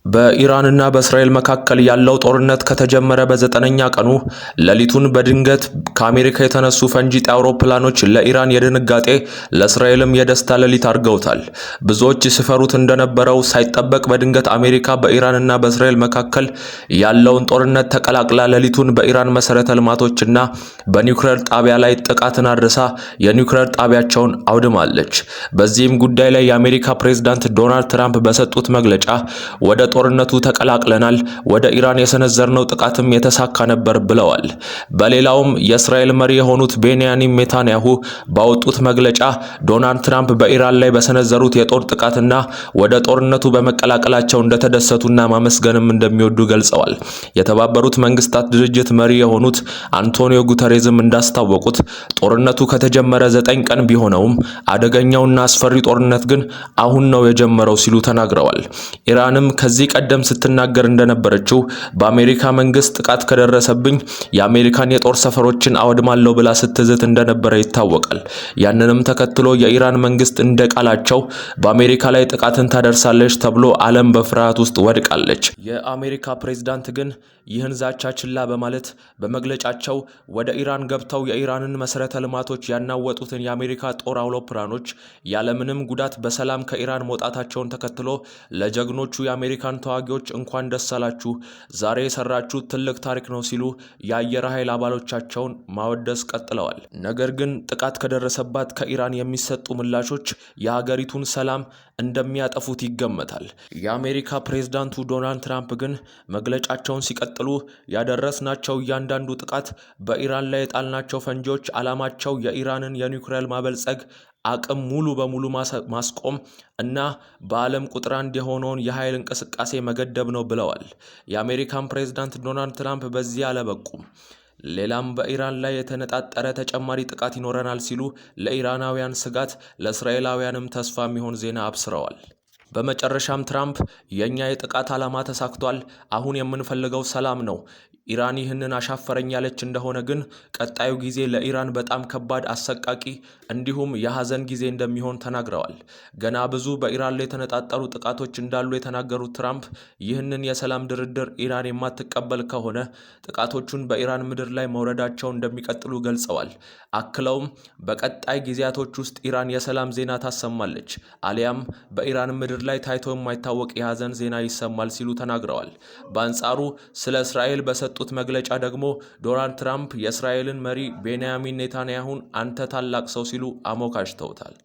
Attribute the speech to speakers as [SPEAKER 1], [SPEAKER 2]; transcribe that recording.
[SPEAKER 1] በኢራንና በእስራኤል መካከል ያለው ጦርነት ከተጀመረ በዘጠነኛ ቀኑ ሌሊቱን በድንገት ከአሜሪካ የተነሱ ፈንጂ ጣይ አውሮፕላኖች ለኢራን የድንጋጤ ለእስራኤልም የደስታ ሌሊት አድርገውታል። ብዙዎች ሲፈሩት እንደነበረው ሳይጠበቅ በድንገት አሜሪካ በኢራንና በእስራኤል መካከል ያለውን ጦርነት ተቀላቅላ ሌሊቱን በኢራን መሰረተ ልማቶችና በኒውክሌር ጣቢያ ላይ ጥቃትን አድርሳ የኒውክሌር ጣቢያቸውን አውድማለች። በዚህም ጉዳይ ላይ የአሜሪካ ፕሬዝዳንት ዶናልድ ትራምፕ በሰጡት መግለጫ ወደ ጦርነቱ ተቀላቅለናል፣ ወደ ኢራን የሰነዘርነው ጥቃትም የተሳካ ነበር ብለዋል። በሌላውም የእስራኤል መሪ የሆኑት ቤንያሚን ኔታንያሁ ባወጡት መግለጫ ዶናልድ ትራምፕ በኢራን ላይ በሰነዘሩት የጦር ጥቃትና ወደ ጦርነቱ በመቀላቀላቸው እንደተደሰቱና ማመስገንም እንደሚወዱ ገልጸዋል። የተባበሩት መንግስታት ድርጅት መሪ የሆኑት አንቶኒዮ ጉተሬዝም እንዳስታወቁት ጦርነቱ ከተጀመረ 9 ቀን ቢሆነውም አደገኛውና አስፈሪ ጦርነት ግን አሁን ነው የጀመረው ሲሉ ተናግረዋል። ኢራንም ከዚህ ቀደም ስትናገር እንደነበረችው በአሜሪካ መንግስት ጥቃት ከደረሰብኝ የአሜሪካን የጦር ሰፈሮችን አወድማለሁ ብላ ስትዝት እንደነበረ ይታወቃል። ያንንም ተከትሎ የኢራን መንግስት እንደቃላቸው በአሜሪካ ላይ ጥቃትን ታደርሳለች ተብሎ ዓለም በፍርሃት ውስጥ ወድቃለች። የአሜሪካ ፕሬዝዳንት ግን ይህን ዛቻ ችላ በማለት በመግለጫቸው ወደ ኢራን ገብተው የኢራንን መሰረተ ልማቶች ያናወጡትን የአሜሪካ ጦር አውሮፕላኖች ያለምንም ጉዳት በሰላም ከኢራን መውጣታቸውን ተከትሎ ለጀግኖቹ የአሜሪካን ተዋጊዎች እንኳን ደስ አላችሁ፣ ዛሬ የሰራችሁት ትልቅ ታሪክ ነው ሲሉ የአየር ኃይል አባሎቻቸውን ማወደስ ቀጥለዋል። ነገር ግን ጥቃት ከደረሰባት ከኢራን የሚሰጡ ምላሾች የሀገሪቱን ሰላም እንደሚያጠፉት ይገመታል። የአሜሪካ ፕሬዝዳንቱ ዶናልድ ትራምፕ ግን መግለጫቸውን ሲቀጥሉ ያደረስናቸው እያንዳንዱ ጥቃት በኢራን ላይ የጣልናቸው ፈንጂዎች ዓላማቸው የኢራንን የኒውክሌር ማበልጸግ አቅም ሙሉ በሙሉ ማስቆም እና በዓለም ቁጥር 1 የሆነውን የኃይል እንቅስቃሴ መገደብ ነው ብለዋል። የአሜሪካን ፕሬዝዳንት ዶናልድ ትራምፕ በዚህ አላበቁም። ሌላም በኢራን ላይ የተነጣጠረ ተጨማሪ ጥቃት ይኖረናል ሲሉ ለኢራናውያን ስጋት፣ ለእስራኤላውያንም ተስፋ የሚሆን ዜና አብስረዋል። በመጨረሻም ትራምፕ የኛ የጥቃት ዓላማ ተሳክቷል፣ አሁን የምንፈልገው ሰላም ነው። ኢራን ይህንን አሻፈረኝ ያለች እንደሆነ ግን ቀጣዩ ጊዜ ለኢራን በጣም ከባድ፣ አሰቃቂ እንዲሁም የሐዘን ጊዜ እንደሚሆን ተናግረዋል። ገና ብዙ በኢራን ላይ የተነጣጠሩ ጥቃቶች እንዳሉ የተናገሩት ትራምፕ ይህንን የሰላም ድርድር ኢራን የማትቀበል ከሆነ ጥቃቶቹን በኢራን ምድር ላይ መውረዳቸውን እንደሚቀጥሉ ገልጸዋል። አክለውም በቀጣይ ጊዜያቶች ውስጥ ኢራን የሰላም ዜና ታሰማለች፣ አሊያም በኢራን ምድር ላይ ታይቶ የማይታወቅ የሐዘን ዜና ይሰማል ሲሉ ተናግረዋል። በአንጻሩ ስለ እስራኤል በሰጡት መግለጫ ደግሞ ዶናልድ ትራምፕ የእስራኤልን መሪ ቤንያሚን ኔታንያሁን አንተ ታላቅ ሰው ሲሉ አሞካሽተውታል።